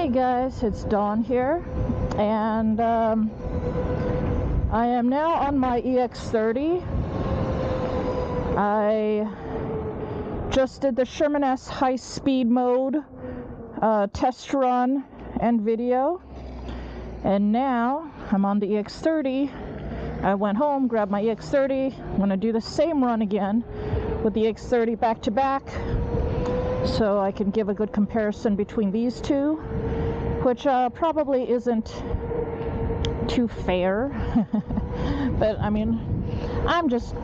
Hey guys, it's Dawn here, and I am now on my EX30. I just did the Sherman S high-speed mode test run and video, and now I'm on the EX30. I went home, grabbed my EX30. I'm going to do the same run again with the EX30 back to back, so I can give a good comparison between these two, which probably isn't too fair. But I mean, I'm just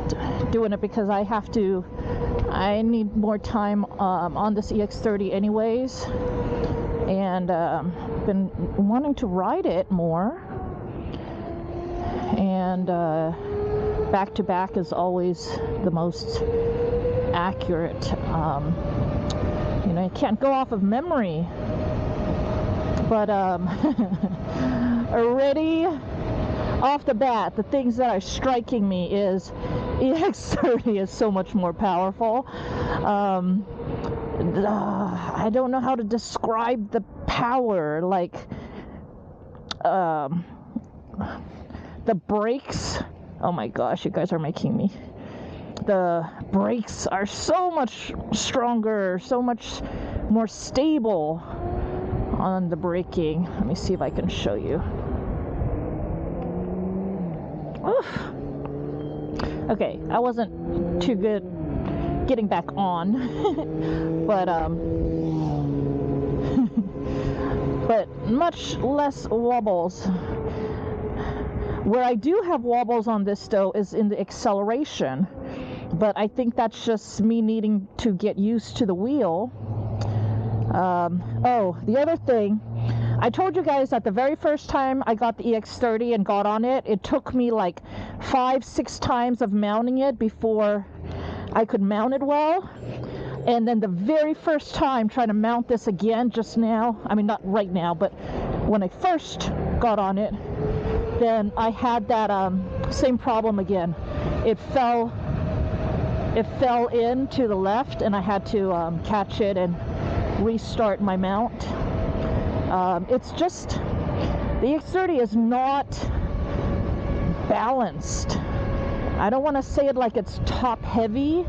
doing it because I need more time on this EX30 anyways, and been wanting to ride it more, and back to back is always the most accurate. You know, you can't go off of memory, but already off the bat, the things that are striking me is EX30 is so much more powerful. I don't know how to describe the power, like the brakes. Oh my gosh, you guys are making me. The brakes are so much stronger, so much more stable on the braking. Let me see if I can show you. Oof. Okay, I wasn't too good getting back on, but but much less wobbles. Where I do have wobbles on this though is in the acceleration, but I think that's just me needing to get used to the wheel. Oh, the other thing, I told you guys that the very first time I got the EX30 and got on it, it took me like 5-6 times of mounting it before I could mount it well. And then the very first time trying to mount this again just now, I mean not right now, but when I first got on it, then I had that same problem again. It fell in to the left, and I had to catch it and restart my mount. It's just, the EX30 is not balanced. I don't want to say it like it's top heavy,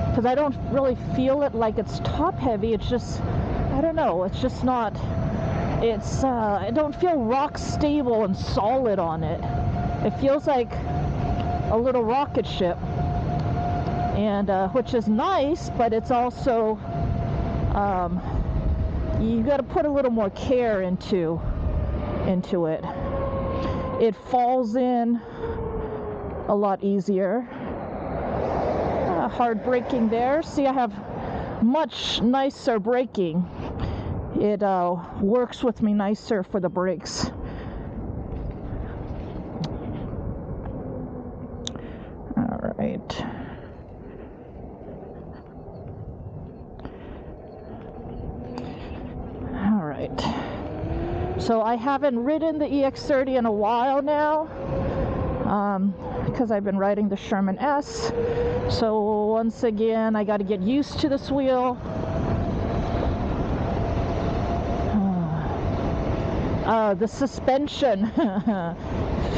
because I don't really feel it like it's top heavy. It's just, I don't know, it's just not, it's, I don't feel rock stable and solid on it. It feels like a little rocket ship, and which is nice, but it's also, you got to put a little more care into it. It falls in a lot easier. Hard braking there. See, I have much nicer braking. It works with me nicer for the brakes. All right. All right. So I haven't ridden the EX30 in a while now, because I've been riding the Sherman S. So once again, I got to get used to this wheel. The suspension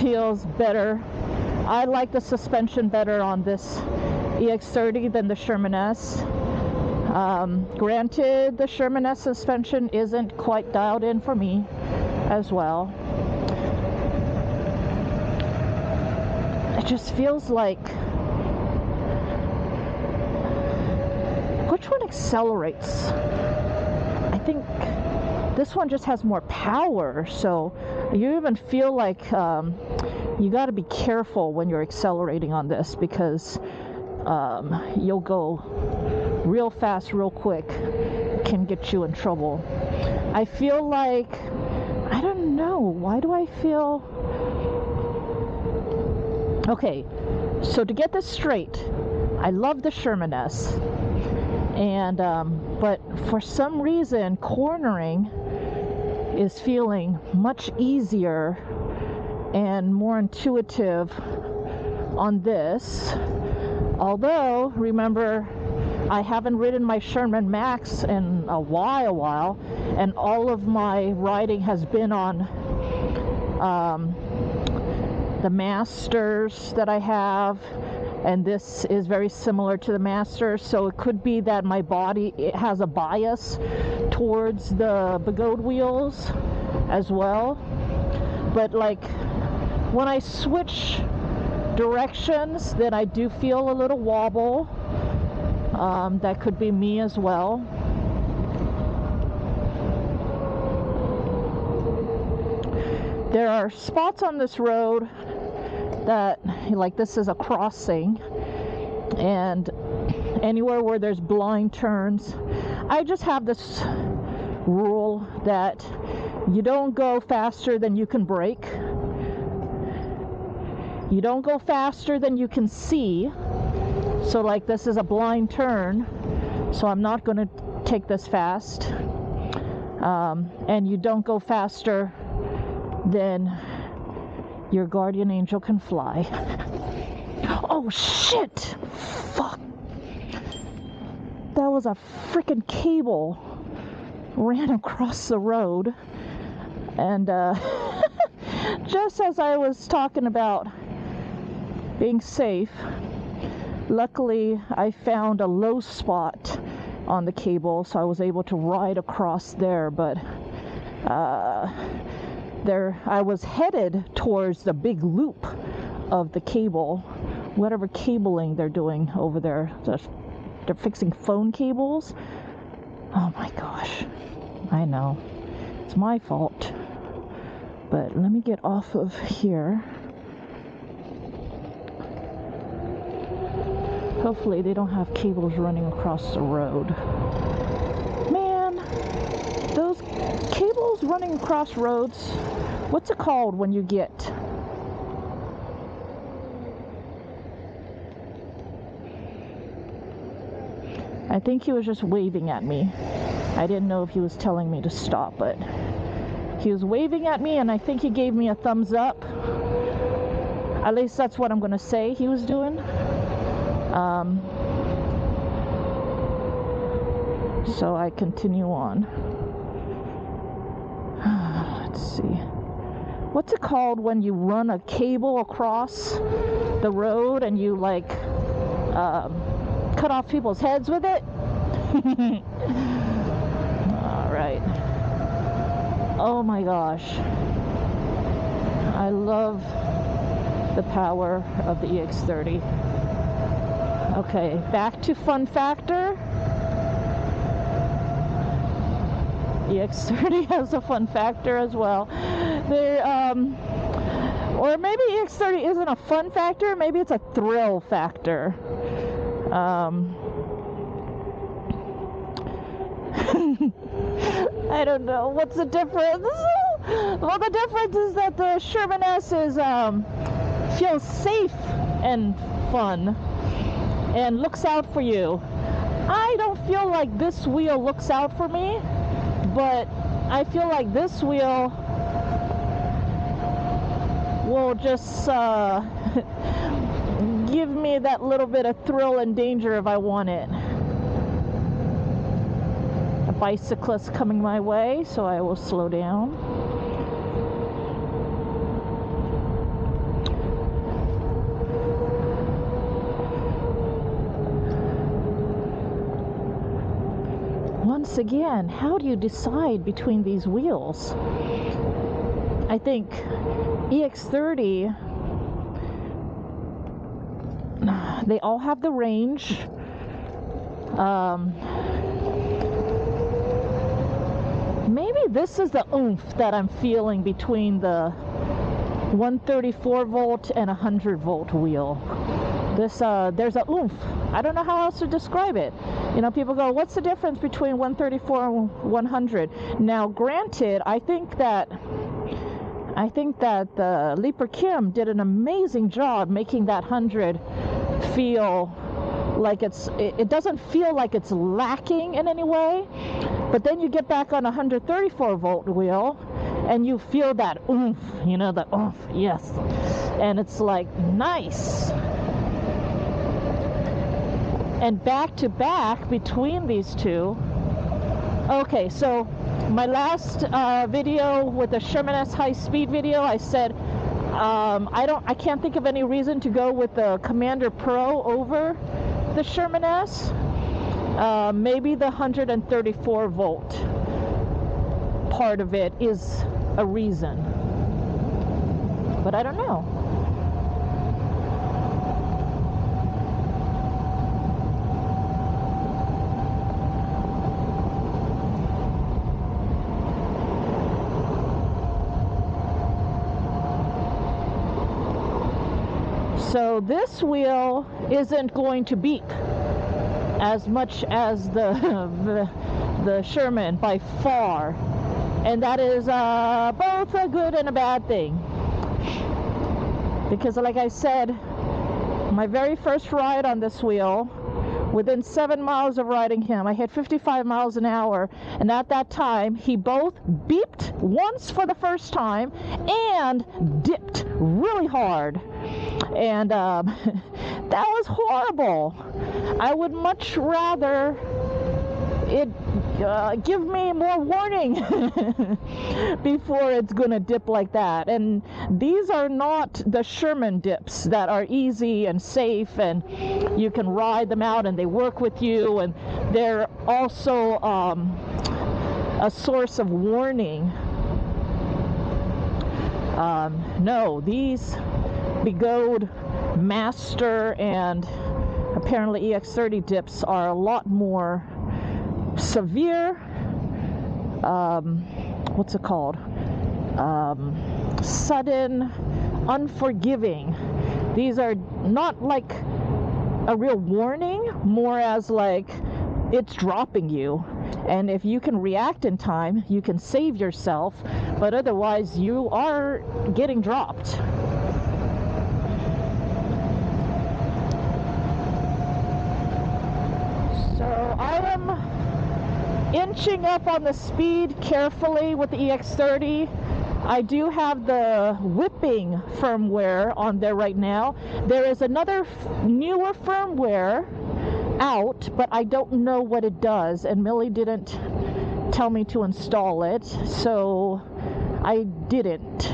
feels better. I like the suspension better on this EX30 than the Sherman S. Granted, the Sherman S suspension isn't quite dialed in for me as well. It just feels like, which one accelerates? I think this one just has more power, so you even feel like you got to be careful when you're accelerating on this, because you'll go real fast, real quick. It can get you in trouble. I feel like, I don't know, why do I feel... Okay, so to get this straight, I love the Sherman S, and but for some reason cornering is feeling much easier and more intuitive on this. Although, remember, I haven't ridden my Sherman Max in a while, and all of my riding has been on the Masters that I have, and this is very similar to the Masters, so it could be that my body, it has a bias towards the Begode wheels as well. But like when I switch directions, then I do feel a little wobble. That could be me as well. There are spots on this road that, like, this is a crossing, and anywhere where there's blind turns, I just have this rule that you don't go faster than you can brake. You don't go faster than you can see. So like, this is a blind turn, so I'm not going to take this fast. And you don't go faster than your guardian angel can fly. Oh shit! Fuck! That was a freaking cable ran across the road, and just as I was talking about being safe, luckily I found a low spot on the cable, so I was able to ride across there. But there I was headed towards the big loop of the cable, whatever cabling they're doing over there. They're fixing phone cables. Oh my gosh, I know it's my fault, but let me get off of here. Hopefully they don't have cables running across the road. Man, those cables running across roads, what's it called when you get... I think he was just waving at me. I didn't know if he was telling me to stop, but he was waving at me, and I think he gave me a thumbs up. At least that's what I'm going to say he was doing. So I continue on. Let's see. What's it called when you run a cable across the road and you like cut off people's heads with it? Alright. Oh my gosh. I love the power of the EX30. Okay, back to fun factor. EX30 has a fun factor as well. There, or maybe EX30 isn't a fun factor, maybe it's a thrill factor. I don't know. What's the difference? Well, the difference is that the Sherman S is, feels safe and fun and looks out for you. I don't feel like this wheel looks out for me, but I feel like this wheel will just give me that little bit of thrill and danger if I want it. A bicyclist coming my way, so I will slow down. Once again, how do you decide between these wheels? I think EX30, they all have the range. Maybe this is the oomph that I'm feeling between the 134 volt and 100 volt wheel. This, there's a oomph. I don't know how else to describe it. You know, people go, what's the difference between 134 and 100? Now, granted, I think that the Leaper Kim did an amazing job making that 100 feel like it doesn't feel like it's lacking in any way. But then you get back on a 134 volt wheel and you feel that oomph, you know, the oomph, yes. And it's like, nice. and back to back between these two. Okay, so my last video with the Sherman S high-speed video, I said I can't think of any reason to go with the Commander Pro over the Sherman S. Maybe the 134 volt part of it is a reason, but I don't know. So this wheel isn't going to beep as much as the Sherman by far, and that is both a good and a bad thing, because like I said, my very first ride on this wheel, within 7 miles of riding him, I hit 55 miles an hour, and at that time he both beeped once for the first time and dipped really hard, and that was horrible. I would much rather it give me more warning before it's gonna dip like that. And these are not the Sherman dips that are easy and safe and you can ride them out and they work with you, and they're also a source of warning. No, these Begode Master and apparently EX30 dips are a lot more severe. What's it called? Sudden, unforgiving. These are not like a real warning, more as like it's dropping you, and if you can react in time, you can save yourself, but otherwise you are getting dropped. So I am inching up on the speed carefully with the EX30. I do have the whipping firmware on there right now. There is another newer firmware out, but I don't know what it does, and Millie didn't tell me to install it, so I didn't.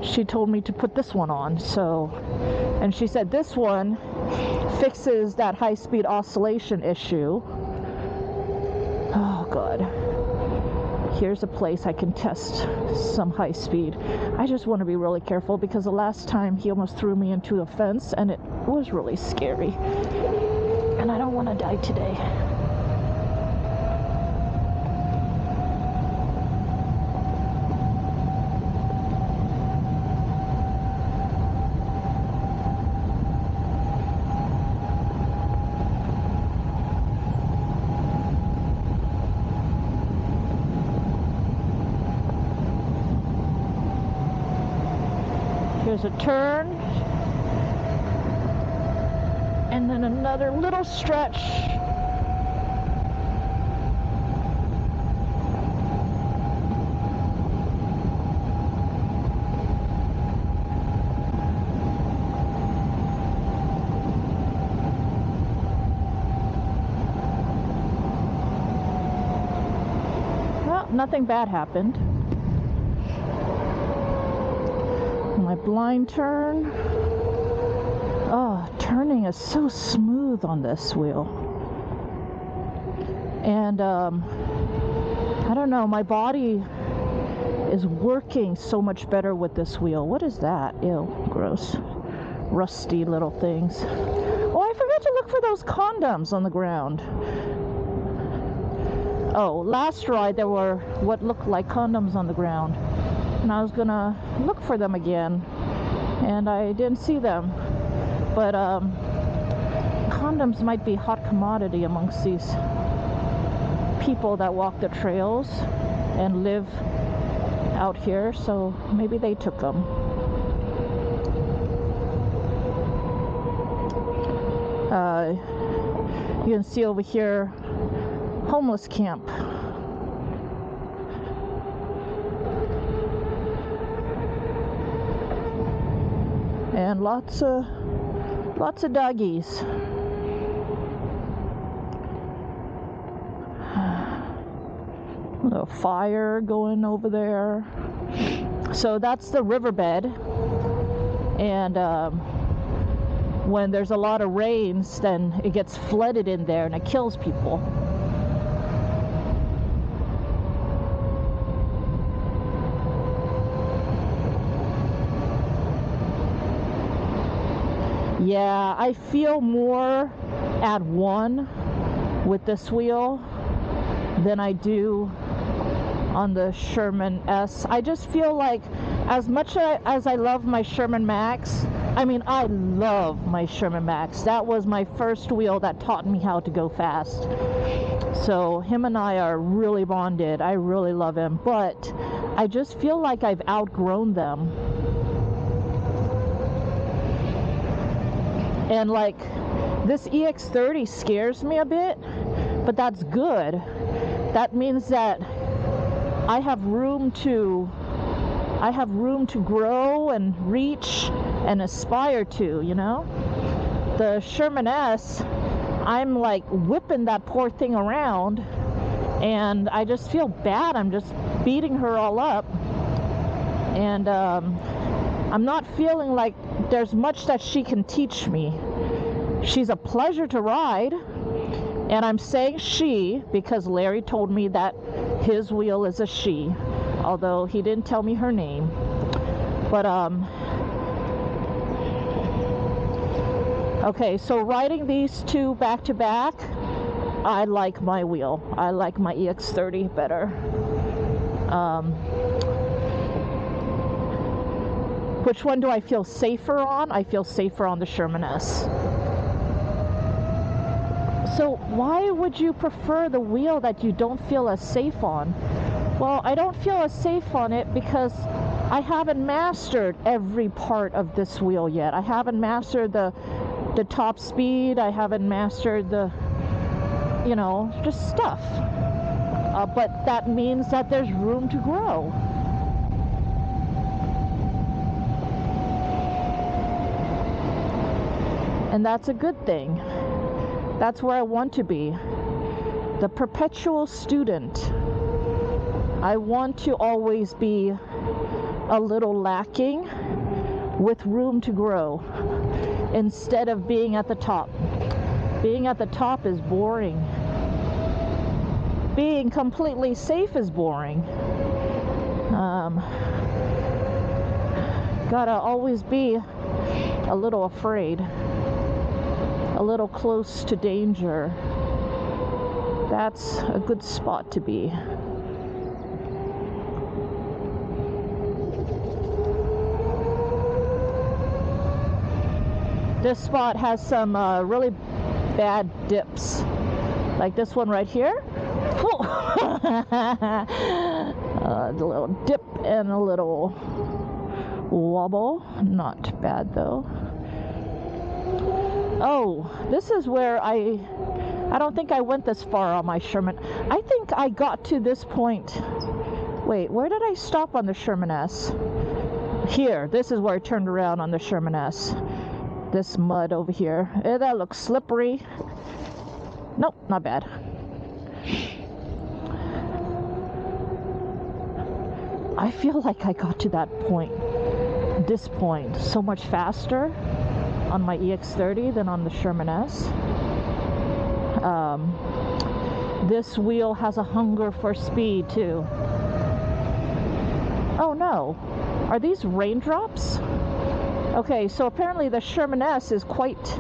She told me to put this one on, so, and she said this one fixes that high-speed oscillation issue. Oh god. Here's a place I can test some high speed. I just want to be really careful because the last time he almost threw me into a fence and it was really scary. And I don't want to die today. Here's a turn, and then another little stretch. Well, nothing bad happened. My blind turn. Oh, turning is so smooth on this wheel. And I don't know, my body is working so much better with this wheel. What is that? Ew, gross. Rusty little things. Oh, I forgot to look for those condoms on the ground. Oh, last ride there were what looked like condoms on the ground. And I was gonna look for them again, and I didn't see them. But condoms might be hot commodity amongst these people that walk the trails and live out here, so maybe they took them. You can see over here, homeless camp. And lots of doggies. A fire going over there. So that's the riverbed, and when there's a lot of rains, then it gets flooded in there and it kills people. Yeah, I feel more at one with this wheel than I do on the Sherman S. I just feel like, as much as I love my Sherman Max, I mean, I love my Sherman Max. That was my first wheel that taught me how to go fast. So him and I are really bonded. I really love him, but I just feel like I've outgrown them. And like, this EX30 scares me a bit, but that's good. That means that I have room to grow and reach and aspire to, you know? The Sherman S, I'm like whipping that poor thing around, and I just feel bad. I'm just beating her all up, and I'm not feeling like there's much that she can teach me. She's a pleasure to ride, and I'm saying she because Larry told me that his wheel is a she, although he didn't tell me her name. But okay, so riding these two back to back, I like my wheel. I like my EX30 better. Which one do I feel safer on? I feel safer on the Sherman S. So why would you prefer the wheel that you don't feel as safe on? Well, I don't feel as safe on it because I haven't mastered every part of this wheel yet. I haven't mastered the top speed. I haven't mastered the, you know, just stuff. But that means that there's room to grow. And that's a good thing. That's where I want to be. The perpetual student. I want to always be a little lacking with room to grow instead of being at the top. Being at the top is boring. Being completely safe is boring. Gotta always be a little afraid, a little close to danger. That's a good spot to be. This spot has some really bad dips, like this one right here. A little dip and a little wobble. Not bad though. Oh, this is where I don't think I went this far on my Sherman. I think I got to this point. Wait, where did I stop on the Sherman S? Here, this is where I turned around on the Sherman S. This mud over here. That looks slippery. Nope, not bad. I feel like I got to that point, this point, so much faster on my EX30 than on the Sherman S. This wheel has a hunger for speed too. Oh no, are these raindrops? Okay, so apparently the Sherman S is quite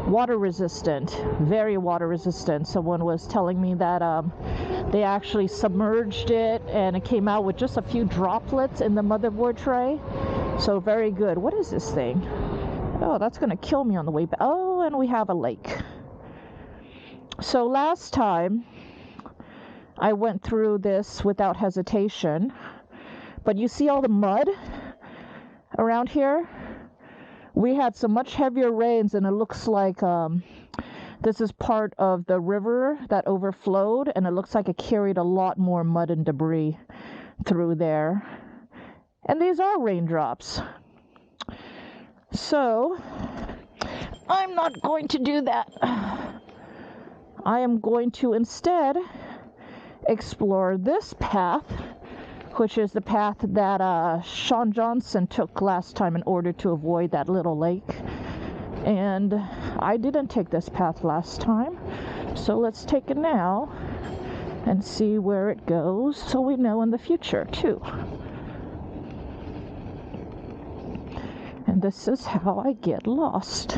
water resistant, very water resistant. Someone was telling me that they actually submerged it and it came out with just a few droplets in the motherboard tray. So very good. What is this thing? Oh, that's gonna kill me on the way back. Oh, and we have a lake. So last time I went through this without hesitation, but you see all the mud around here? We had some much heavier rains, and it looks like this is part of the river that overflowed, and it looks like it carried a lot more mud and debris through there. And these are raindrops. So I'm not going to do that. I am going to instead explore this path, which is the path that Sean Johnson took last time in order to avoid that little lake. And I didn't take this path last time, so let's take it now and see where it goes so we know in the future too. And this is how I get lost.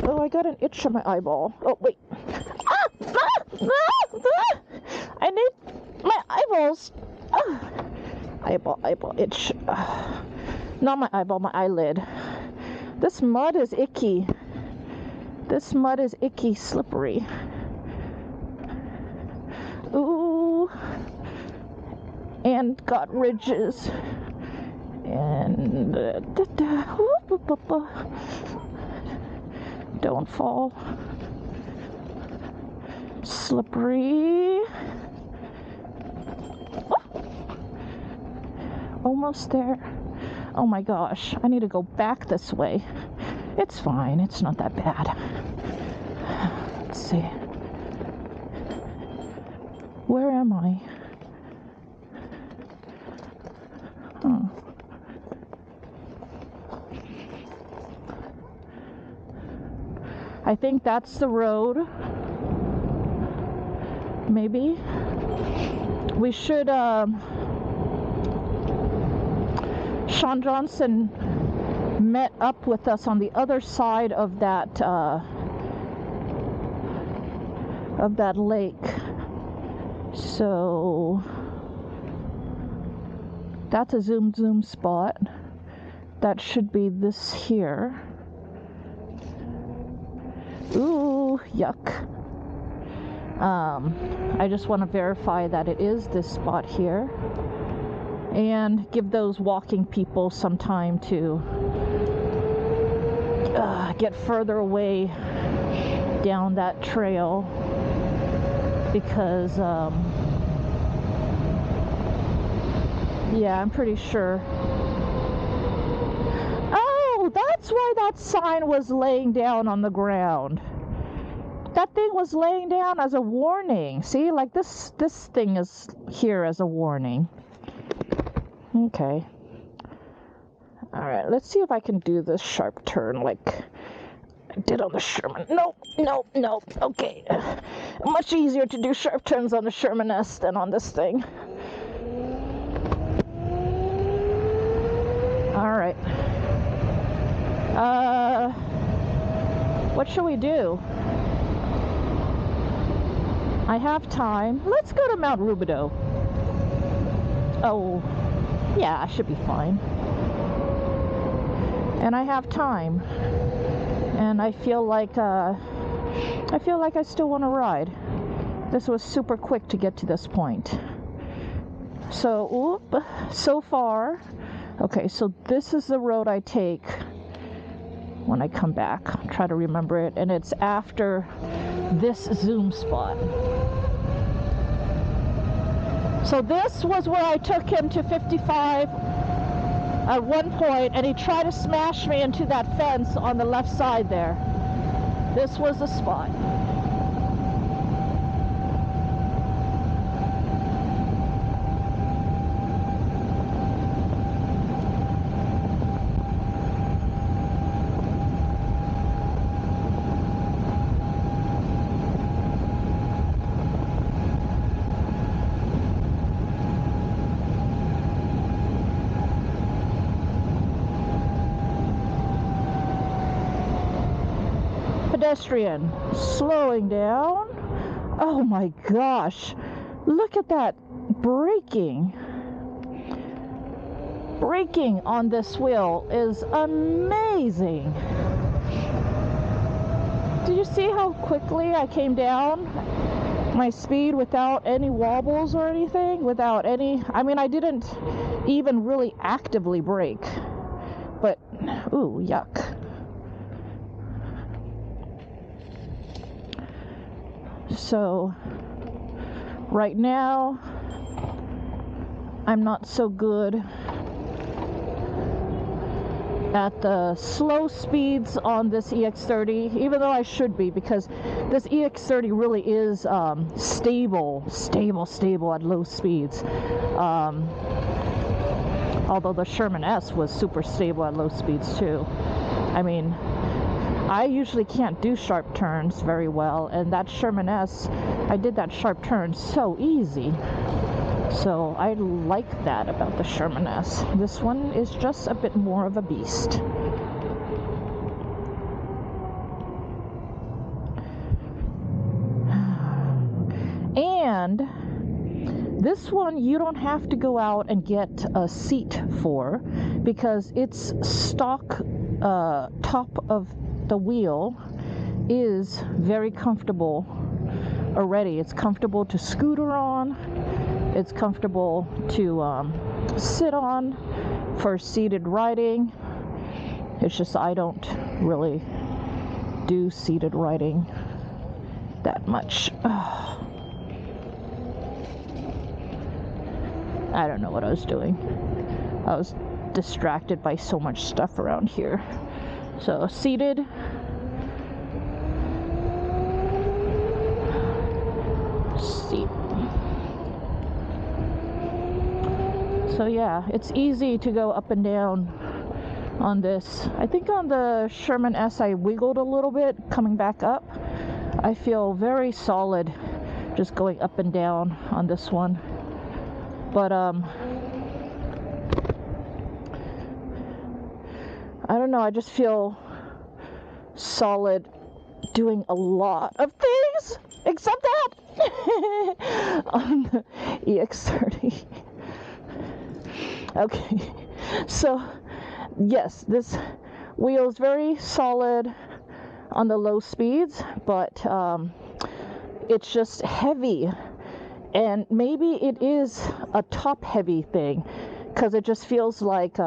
Oh, I got an itch on my eyeball. Oh, wait. I need my eyeballs. Eyeball itch. Not my eyeball, my eyelid. This mud is icky. This mud is icky, slippery. Ooh. And got ridges. And don't fall. Slippery. Oh. Almost there. Oh my gosh, I need to go back this way. It's fine, it's not that bad. Let's see. Where am I? Oh. I think that's the road. Maybe. We should, Sean Johnson met up with us on the other side of that lake. So that's a zoom spot. That should be this here. Ooh, yuck. I just want to verify that it is this spot here and give those walking people some time to get further away down that trail, because yeah, I'm pretty sure. Oh, that's why that sign was laying down on the ground. That thing was laying down as a warning. See, like this thing is here as a warning. Okay. Alright, let's see if I can do this sharp turn like I did on the Sherman. Nope. Okay. Much easier to do sharp turns on the Sherman S than on this thing. Alright. What shall we do? I have time. Let's go to Mount Rubidoux. Oh, yeah, I should be fine. And I have time. And I feel like I still want to ride. This was super quick to get to this point. So, so far. Okay, so this is the road I take when I come back. Try to remember it, and it's after this zoom spot. So this was where I took him to 55 at one point, and he tried to smash me into that fence on the left side there. This was the spot. Pedestrian slowing down. Oh my gosh, look at that braking on this wheel is amazing. Did you see how quickly I came down my speed without any wobbles or anything? Without any, I mean, I didn't even really actively brake, but ooh, yuck. So right now I'm not so good at the slow speeds on this EX30, even though I should be, because this EX30 really is stable at low speeds. Although the Sherman S was super stable at low speeds too. I mean, I usually can't do sharp turns very well, and that Sherman S, I did that sharp turn so easy. So I like that about the Sherman S. This one is just a bit more of a beast. And this one you don't have to go out and get a seat for, because its stock top of the wheel is very comfortable already. It's comfortable to scooter on. It's comfortable to sit on for seated riding. It's just I don't really do seated riding that much. I don't know what I was doing. I was distracted by so much stuff around here. So seated. Seat. So yeah, it's easy to go up and down on this. I think on the Sherman S I wiggled a little bit coming back up. I feel very solid just going up and down on this one. But I don't know, I just feel solid doing a lot of things except that on the EX30. Okay, so yes, this wheel is very solid on the low speeds, but it's just heavy, and maybe it is a top heavy thing, because it just feels like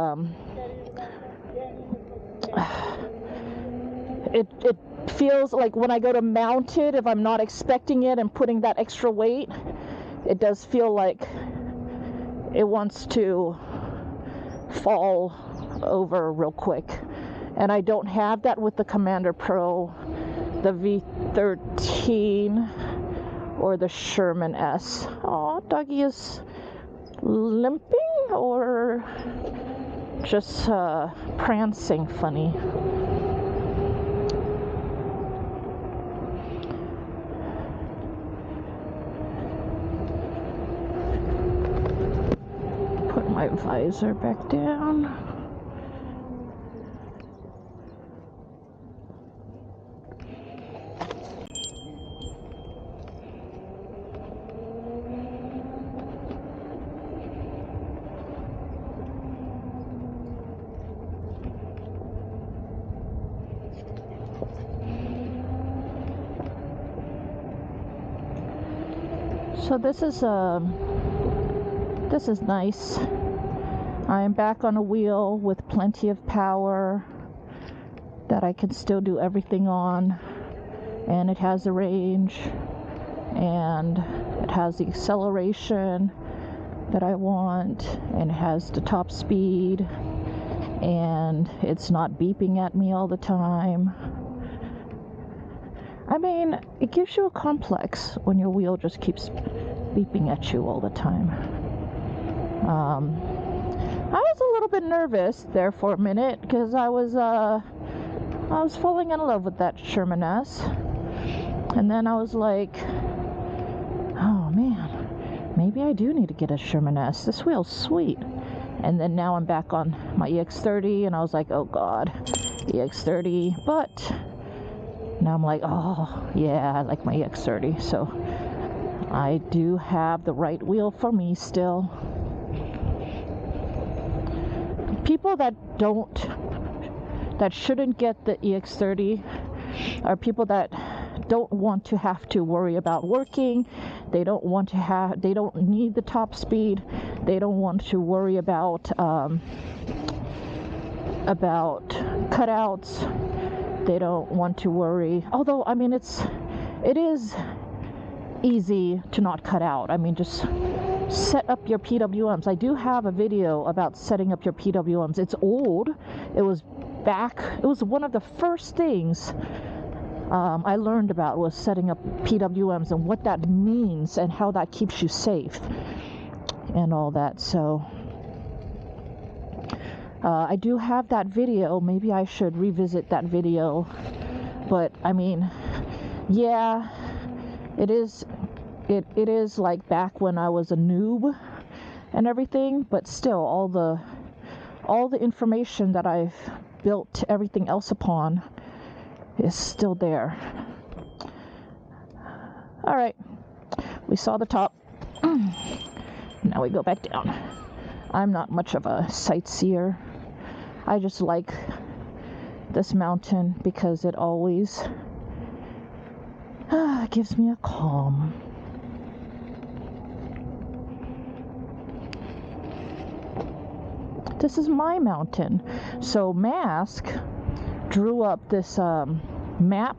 it feels like when I go to mount it, if I'm not expecting it and putting that extra weight, it does feel like it wants to fall over real quick. And I don't have that with the Commander Pro, the V13, or the Sherman S. Oh, doggy is limping or just prancing funny. Put my visor back down. So this is nice. I am back on a wheel with plenty of power that I can still do everything on, and it has the range, and it has the acceleration that I want, and it has the top speed, and it's not beeping at me all the time. I mean, it gives you a complex when your wheel just keeps beeping at you all the time. I was a little bit nervous there for a minute, because I was falling in love with that Sherman S. And then I was like, oh man, maybe I do need to get a Sherman S. This wheel's sweet. And then now I'm back on my EX30, and I was like, oh god, EX30. But now I'm like, oh yeah, I like my EX30. So I do have the right wheel for me still. People that shouldn't get the EX30 are people that don't want to have to worry about working. They don't need the top speed. They don't want to worry about cutouts. They don't want to worry. Although, I mean, it is easy to not cut out. I mean, just set up your PWMs. I do have a video about setting up your PWMs. It's old. It was back, it was one of the first things I learned about was setting up PWMs and what that means and how that keeps you safe and all that. So I do have that video. Maybe I should revisit that video. But I mean, yeah, it is like back when I was a noob and everything, but still all the information that I've built everything else upon is still there. All right, we saw the top. Now we go back down. I'm not much of a sightseer. I just like this mountain because it always gives me a calm. This is my mountain. So Mask drew up this map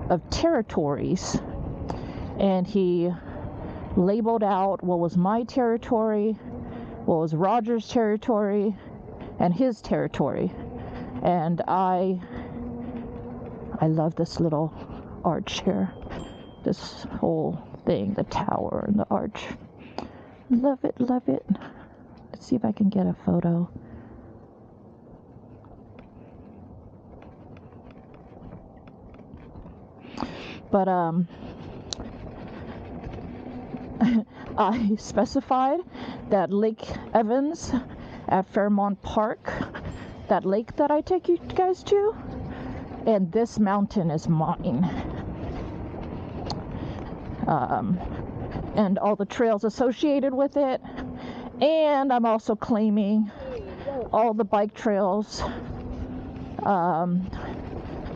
of territories, and he labeled out what was my territory, what was Roger's territory, and his territory. And I love this little arch here, this whole thing, the tower and the arch. Love it, love it. Let's see if I can get a photo. But I specified that Lake Evans at Fairmont Park, that lake that I take you guys to, and this mountain is mine. And all the trails associated with it. And I'm also claiming all the bike trails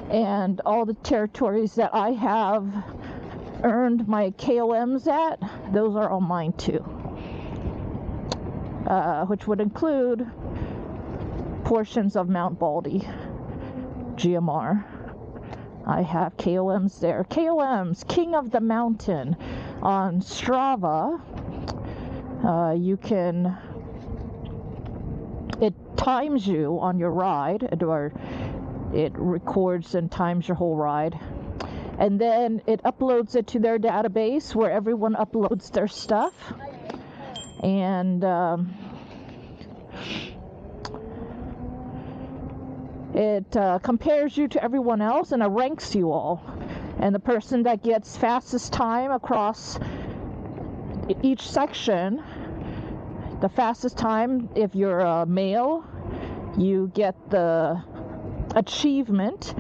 and all the territories that I have earned my KOMs at. Those are all mine too, which would include portions of Mount Baldy, GMR. I have KOMs there. KOMs, King of the Mountain. On Strava, you can, it times you on your ride, or it records and times your whole ride, and then it uploads it to their database where everyone uploads their stuff, and it compares you to everyone else, and it ranks you all, and the person that gets fastest time across each section, the fastest time, if you're a male, you get the achievement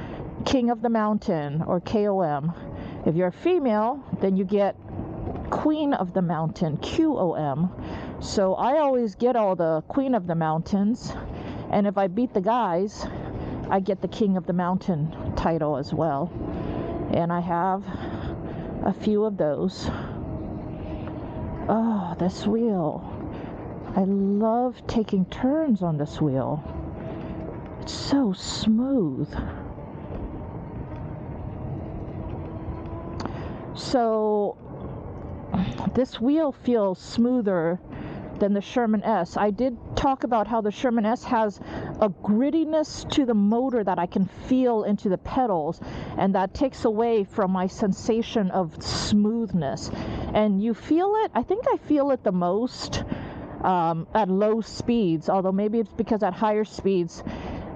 King of the Mountain, or KOM. If you're a female, then you get Queen of the Mountain, QOM. So I always get all the Queen of the Mountains, and if I beat the guys, I get the King of the Mountain title as well. And I have a few of those. Oh, this wheel. I love taking turns on this wheel. It's so smooth. So this wheel feels smoother than the Sherman S. I did talk about how the Sherman S has a grittiness to the motor that I can feel into the pedals, and that takes away from my sensation of smoothness. And you feel it, I think I feel it the most at low speeds, although maybe it's because at higher speeds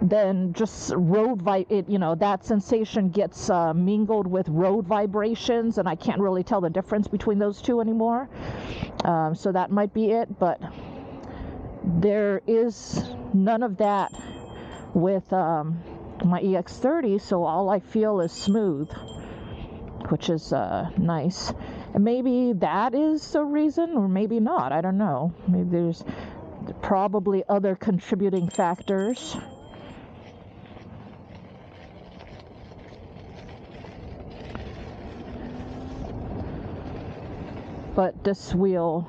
then just that sensation gets mingled with road vibrations, and I can't really tell the difference between those two anymore. So that might be it, but there is none of that with my EX30, so all I feel is smooth, which is nice. And maybe that is the reason, or maybe not, I don't know. Maybe there's probably other contributing factors. But this wheel,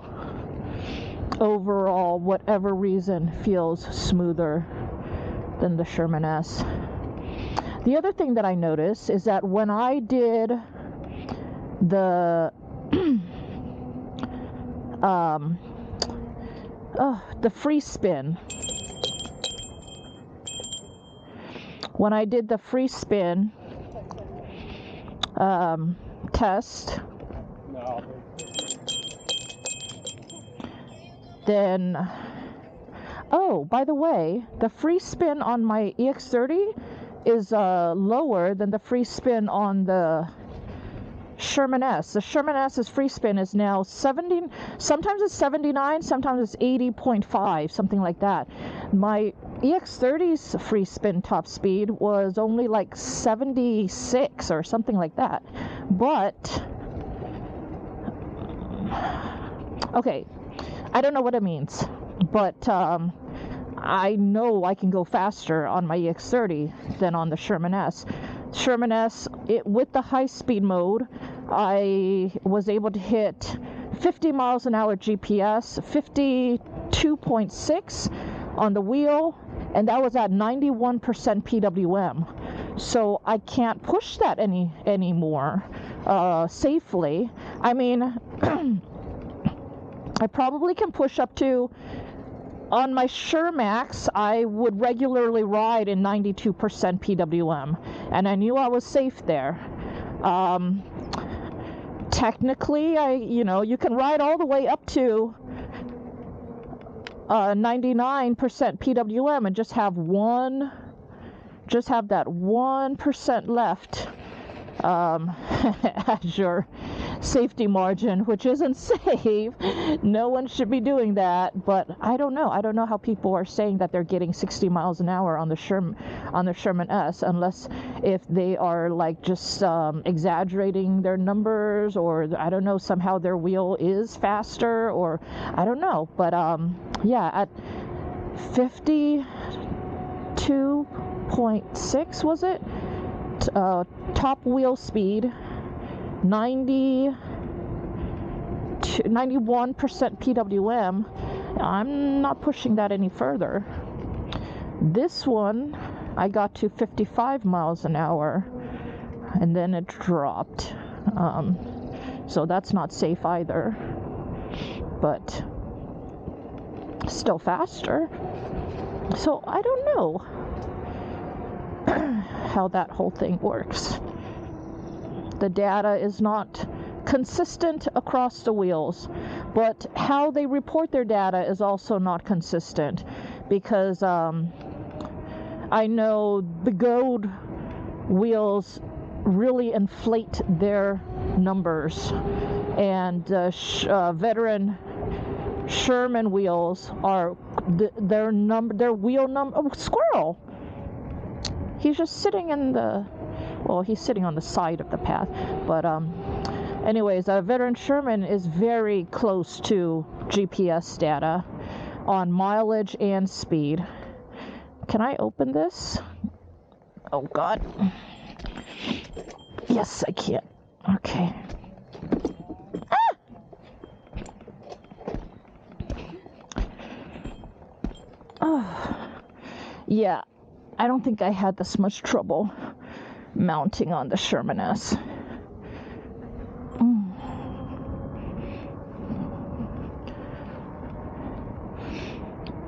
overall, whatever reason, feels smoother than the Sherman S. The other thing that I noticed is that when I did the the free spin, when I did the free spin test, then, oh, by the way, the free spin on my EX30 is lower than the free spin on the Sherman S. The Sherman S's free spin is now 70, sometimes it's 79, sometimes it's 80.5, something like that. My EX30's free spin top speed was only like 76 or something like that. But, okay, I don't know what it means, but I know I can go faster on my EX30 than on the Sherman S. Sherman S, with the high-speed mode, I was able to hit 50 miles an hour GPS, 52.6 on the wheel, and that was at 91% PWM. So I can't push that anymore safely. I mean, I probably can push up to, on my Shermax, I would regularly ride in 92% PWM, and I knew I was safe there. Technically, you can ride all the way up to 99% PWM and just have that 1% left as your safety margin, which isn't safe. No one should be doing that, but I don't know how people are saying that they're getting 60 miles an hour on the Sherman S, unless if they are like just exaggerating their numbers, or I don't know, somehow their wheel is faster, or I don't know. But yeah, at 52.6 was it, top wheel speed, 91% PWM, I'm not pushing that any further. This one, I got to 55 miles an hour, and then it dropped. So that's not safe either, but still faster. So I don't know how that whole thing works. The data is not consistent across the wheels, but how they report their data is also not consistent, because I know the gold wheels really inflate their numbers, and veteran Sherman wheels are their wheel number. Oh, squirrel! He's just sitting in the, well, he's sitting on the side of the path, but anyways, veteran Sherman is very close to GPS data on mileage and speed. Can I open this? Oh God. Yes, I can. Okay. Ah! Oh, yeah. I don't think I had this much trouble mounting on the Sherman S.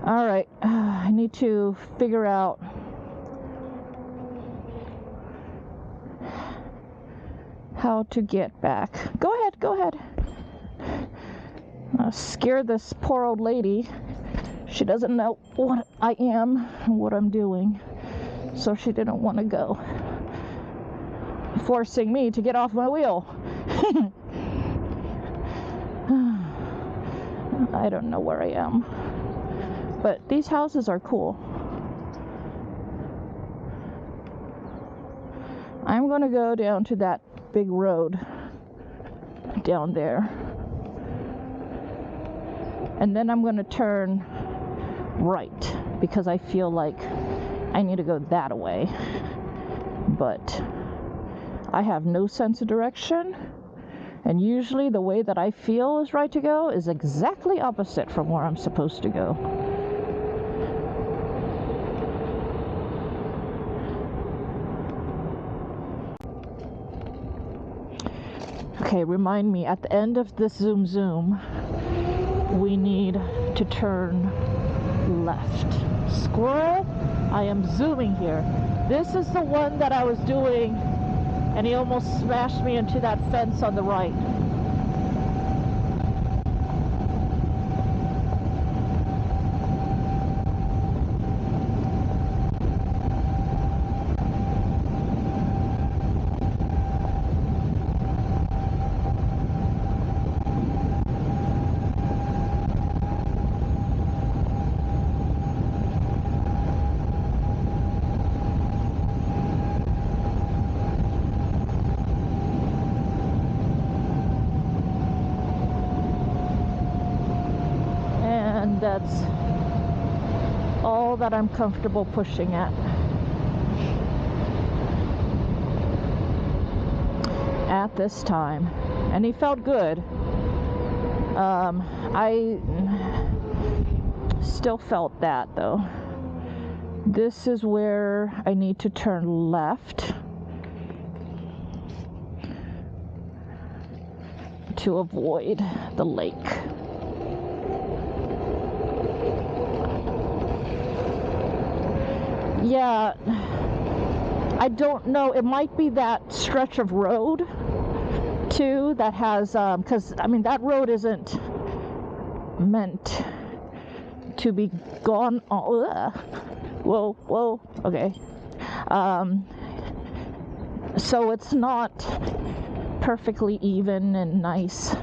All right, I need to figure out how to get back. Go ahead. I'll scare this poor old lady. She doesn't know what I am and what I'm doing, so she didn't want to go, forcing me to get off my wheel. I don't know where I am, but these houses are cool. I'm gonna go down to that big road down there, and then I'm gonna turn right, because I feel like I need to go that way, but I have no sense of direction, and usually the way that I feel is right to go is exactly opposite from where I'm supposed to go. Okay, remind me, at the end of this zoom, we need to turn left. Squirrel, I am zooming here. This is the one that I was doing, and he almost smashed me into that fence on the right. That's all that I'm comfortable pushing at this time, and he felt good. I still felt that though. This is where I need to turn left to avoid the lake. Yeah, I don't know. It might be that stretch of road too that has, because I mean that road isn't meant to be gone. Oh, whoa, okay. So it's not perfectly even and nice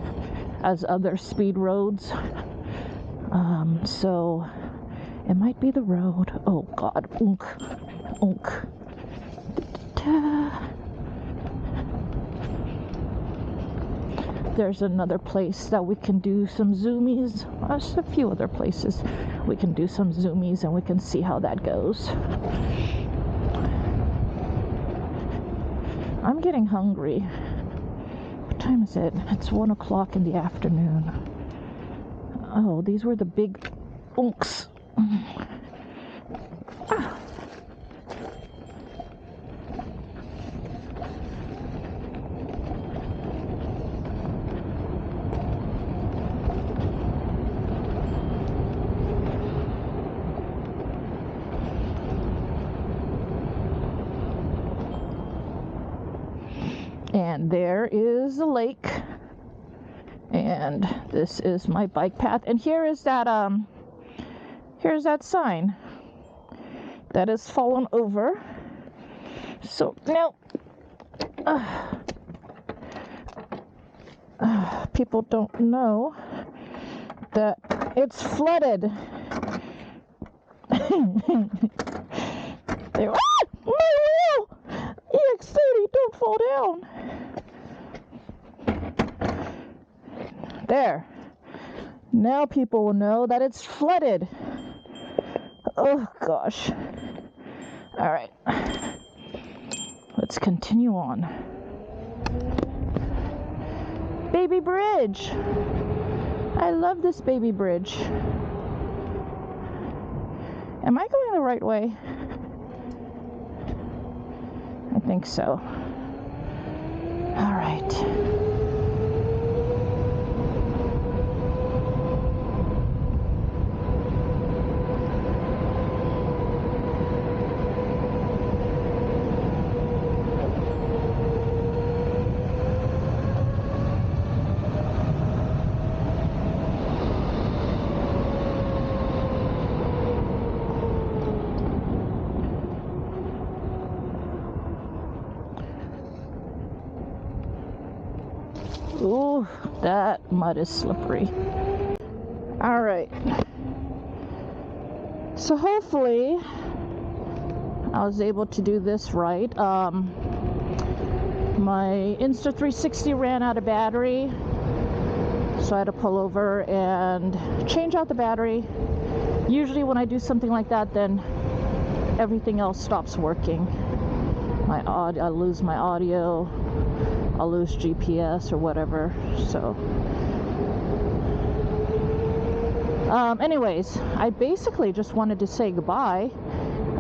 as other speed roads. So it might be the road. Oh God, unk. There's another place that we can do some zoomies. There's a few other places we can do some zoomies, and we can see how that goes. I'm getting hungry. What time is it? It's 1 o'clock in the afternoon. Oh, these were the big unks. And there is the lake, and this is my bike path, and here's that sign that has fallen over. So now people don't know that it's flooded. There, my wheel! EX30, don't fall down. There. Now people will know that it's flooded. Oh gosh. All right. Let's continue on. Baby bridge. I love this baby bridge. Am I going the right way? I think so. All right. Ooh, that mud is slippery. All right. So hopefully I was able to do this right. My Insta360 ran out of battery, so I had to pull over and change out the battery. Usually when I do something like that, then everything else stops working. I lose my audio, I'll lose GPS or whatever. So anyways, I basically just wanted to say goodbye.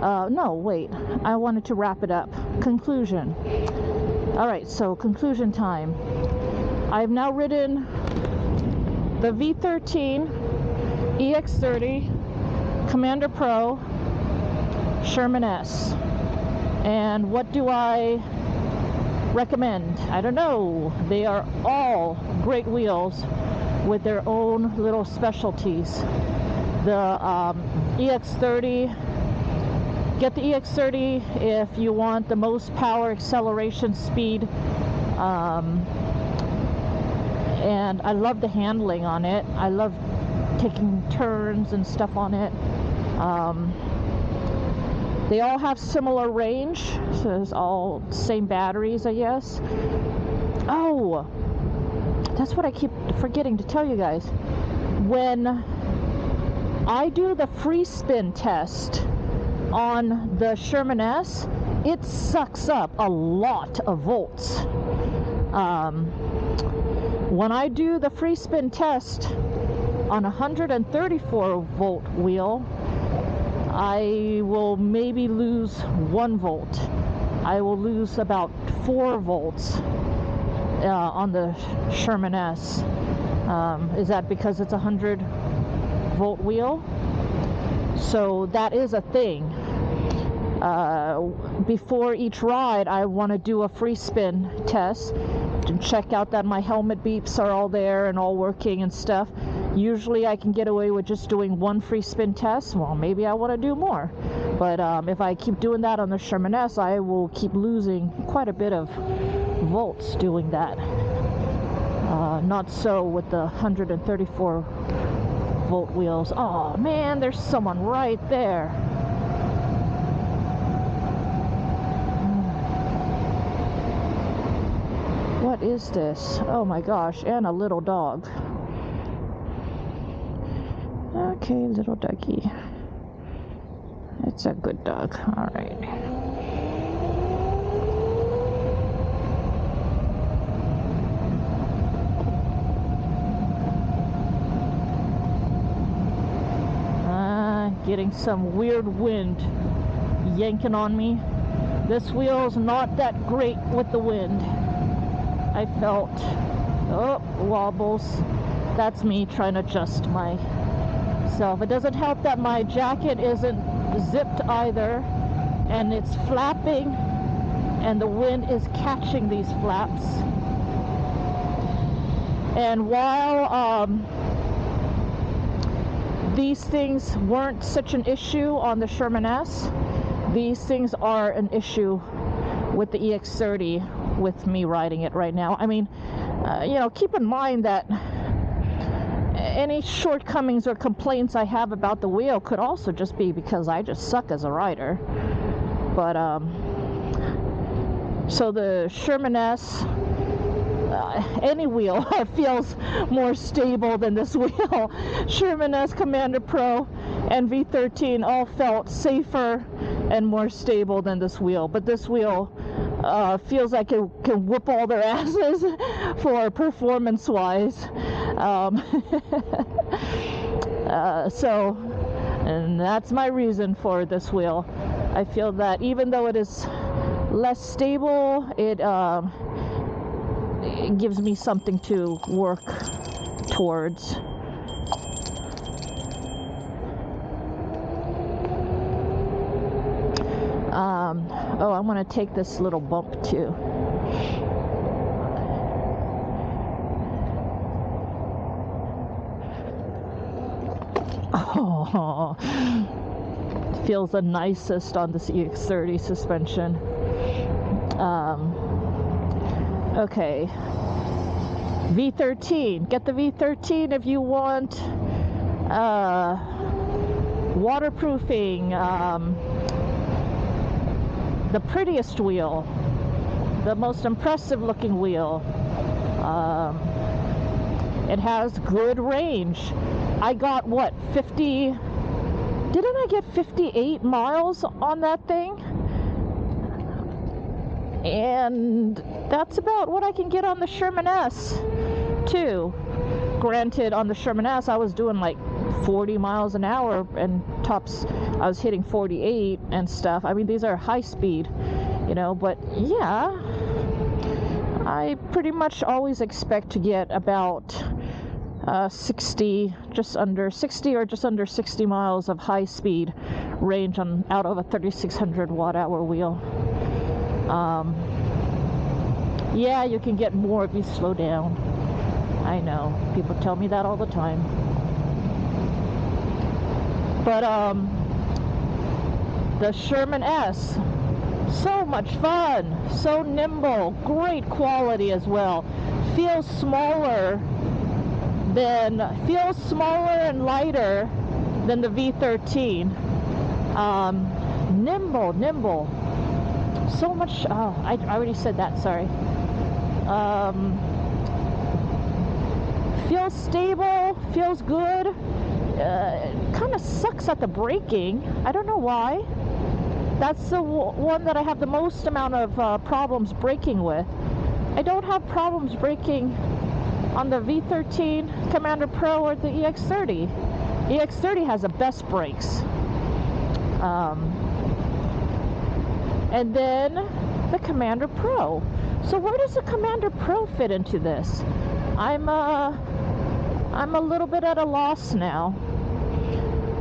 No, wait, I wanted to wrap it up. Conclusion. All right, so conclusion time. I've now ridden the V13, EX30, Commander Pro, Sherman S. And what do I recommend? I don't know. They are all great wheels with their own little specialties. The EX30, get the EX30 if you want the most power, acceleration, speed, and I love the handling on it. I love taking turns and stuff on it. They all have similar range, so it's all same batteries, I guess. Oh, that's what I keep forgetting to tell you guys. When I do the free spin test on the Sherman S, it sucks up a lot of volts. When I do the free spin test on a 134 volt wheel, I will maybe lose 1 volt. I will lose about 4 volts on the Sherman S. Is that because it's a 100 volt wheel? So that is a thing. Before each ride, I want to do a free spin test and check out that my helmet beeps are all there and all working and stuff. Usually I can get away with just doing 1 free spin test. Well, maybe I want to do more. But if I keep doing that on the Sherman S, I will keep losing quite a bit of volts doing that. Not so with the 134 volt wheels. Oh man, there's someone right there. What is this? Oh my gosh, and a little dog. Okay, little doggy. It's a good dog. All right. Getting some weird wind yanking on me. This wheel's not that great with the wind. I felt, oh, wobbles. That's me trying to adjust myself. It doesn't help that my jacket isn't zipped either, and it's flapping, and the wind is catching these flaps. And while these things weren't such an issue on the Sherman S, these things are an issue with the EX30 with me riding it right now. I mean, you know, keep in mind that any shortcomings or complaints I have about the wheel could also just be because I just suck as a rider. But so the Sherman S, any wheel feels more stable than this wheel. Sherman S, Commander Pro, and V13 all felt safer and more stable than this wheel. But this wheel feels like it can whoop all their asses for performance-wise. So, and that's my reason for this wheel. I feel that even though it is less stable, it gives me something to work towards. Oh, I want to take this little bump too. Oh, feels the nicest on this EX30 suspension. Okay, V13. Get the V13 if you want waterproofing, the prettiest wheel, the most impressive looking wheel. It has good range. I got what, 50, didn't I get 58 miles on that thing? And that's about what I can get on the Sherman S too. Granted, on the Sherman S I was doing like 40 miles an hour, and tops I was hitting 48 and stuff. I mean, these are high speed, you know, but yeah, I pretty much always expect to get about 60, just under 60 or just under 60 miles of high speed range on out of a 3600 watt hour wheel. Yeah, you can get more if you slow down. I know, people tell me that all the time. But the Sherman S, so much fun, so nimble, great quality as well. Feels smaller and lighter than the V13. Nimble. So much, oh, I already said that, sorry. Feels stable, feels good. Kind of sucks at the braking. I don't know why. That's the one that I have the most amount of problems braking with. I don't have problems braking on the V13, Commander Pro, or the EX30. EX30 has the best brakes. And then the Commander Pro. So where does the Commander Pro fit into this? I'm a little bit at a loss now.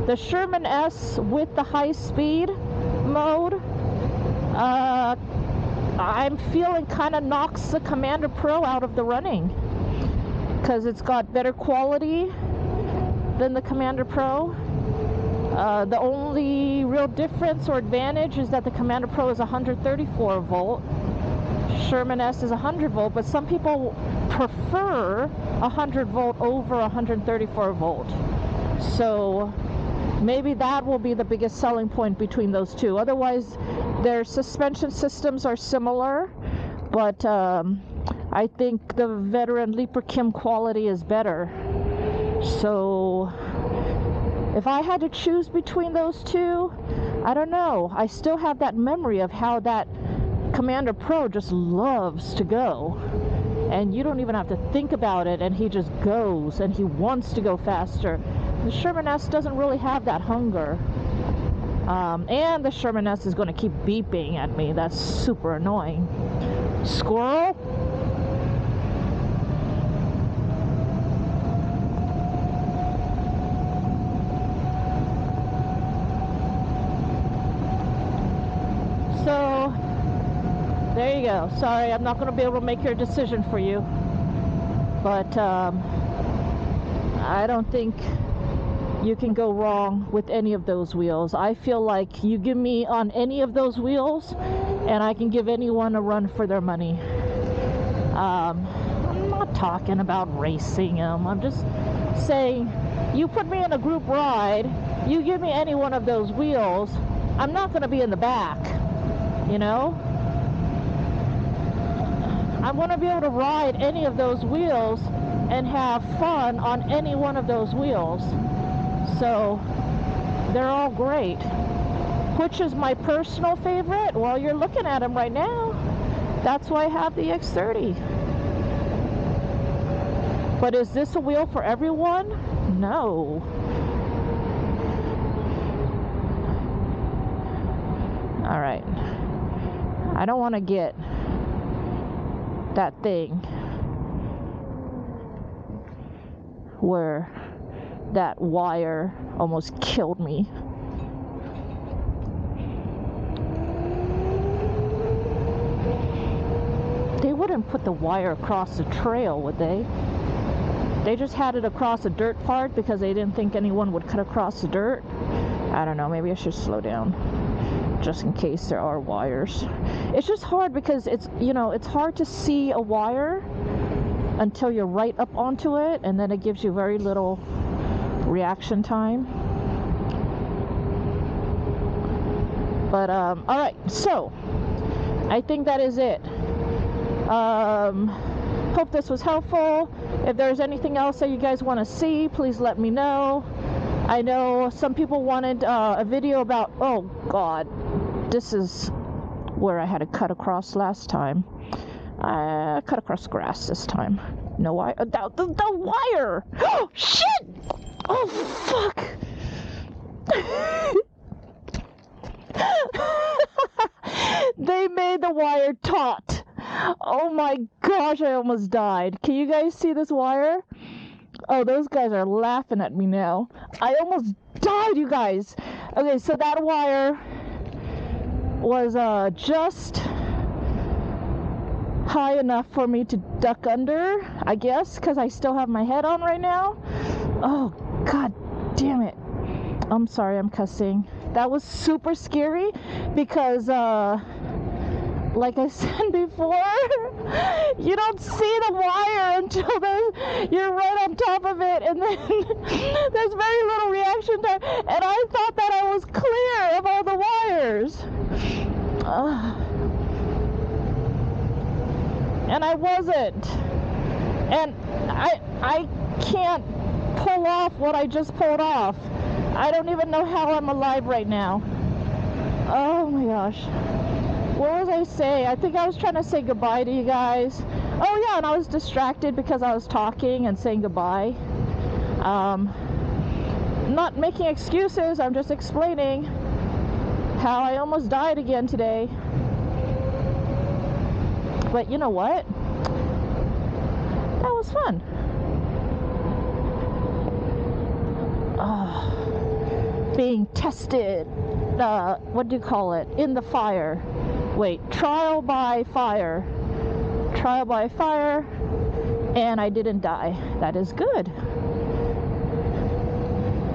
The Sherman S with the high speed mode, I'm feeling kind of knocks the Commander Pro out of the running, because it's got better quality than the Commander Pro. The only real difference or advantage is that the Commander Pro is 134 volt. Sherman S is 100 volt, but some people prefer 100 volt over 134 volt. So maybe that will be the biggest selling point between those two. Otherwise, their suspension systems are similar, but I think the Veteran Leaper Kim quality is better. So if I had to choose between those two, I don't know. I still have that memory of how that Commander Pro just loves to go. And you don't even have to think about it, and he just goes, and he wants to go faster. The Sherman S doesn't really have that hunger. And the Sherman S is going to keep beeping at me. That's super annoying. Squirrel? So, there you go. Sorry, I'm not going to be able to make your decision for you. But, I don't think you can go wrong with any of those wheels. I feel like you give me on any of those wheels, and I can give anyone a run for their money. I'm not talking about racing them. I'm just saying, you put me in a group ride, you give me any one of those wheels, I'm not going to be in the back, you know? I want to be able to ride any of those wheels and have fun on any one of those wheels. So they're all great. Which is my personal favorite? Well, you're looking at them right now. That's why I have the EX30. But is this a wheel for everyone? No. All right. I don't want to get that thing where that wire almost killed me. They wouldn't put the wire across the trail, would they? They just had it across a dirt part because they didn't think anyone would cut across the dirt. I don't know, maybe I should slow down just in case there are wires. It's just hard because it's, you know, it's hard to see a wire until you're right up onto it, and then it gives you very little reaction time. But all right, so I think that is it. Hope this was helpful. If there's anything else that you guys want to see, please let me know. I know some people wanted a video about, oh god, this is where I had to cut across last time. I cut across grass this time. No wire. The wire! Oh, shit! Oh, fuck! They made the wire taut. Oh my gosh, I almost died. Can you guys see this wire? Oh, those guys are laughing at me now. I almost died, you guys. Okay, so that wire was just high enough for me to duck under, I guess, because I still have my head on right now. Oh, god damn it. I'm sorry, I'm cussing. That was super scary because, like I said before, you don't see the wire until you're right on top of it, and then there's very little reaction time, and I thought that I was clear of all the wires. And I wasn't. And I can't pull off what I just pulled off. I don't even know how I'm alive right now. Oh my gosh. What was I saying? I think I was trying to say goodbye to you guys. Oh yeah, and I was distracted because I was talking and saying goodbye. Not making excuses, I'm just explaining how I almost died again today. But you know what? That was fun. Being tested, what do you call it? In the fire. Wait, trial by fire. Trial by fire, and I didn't die. That is good.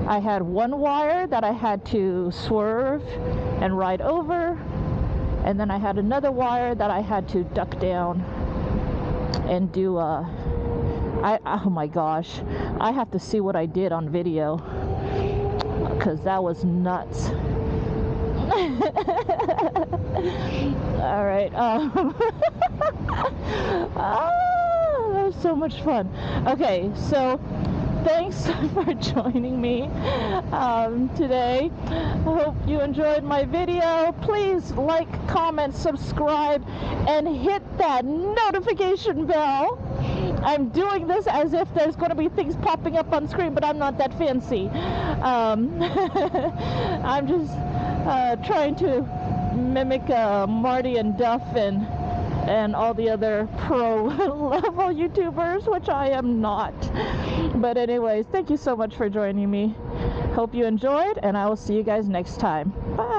I had one wire that I had to swerve and ride over, and then I had another wire that I had to duck down and do oh my gosh, I have to see what I did on video, because that was nuts. Alright, that was so much fun. Okay, so thanks for joining me today. I hope you enjoyed my video. Please like, comment, subscribe, and hit that notification bell. I'm doing this as if there's going to be things popping up on screen, but I'm not that fancy. I'm just trying to mimic Marty and Duff and all the other pro level YouTubers, which I am not. But anyways, thank you so much for joining me. Hope you enjoyed, and I will see you guys next time. Bye.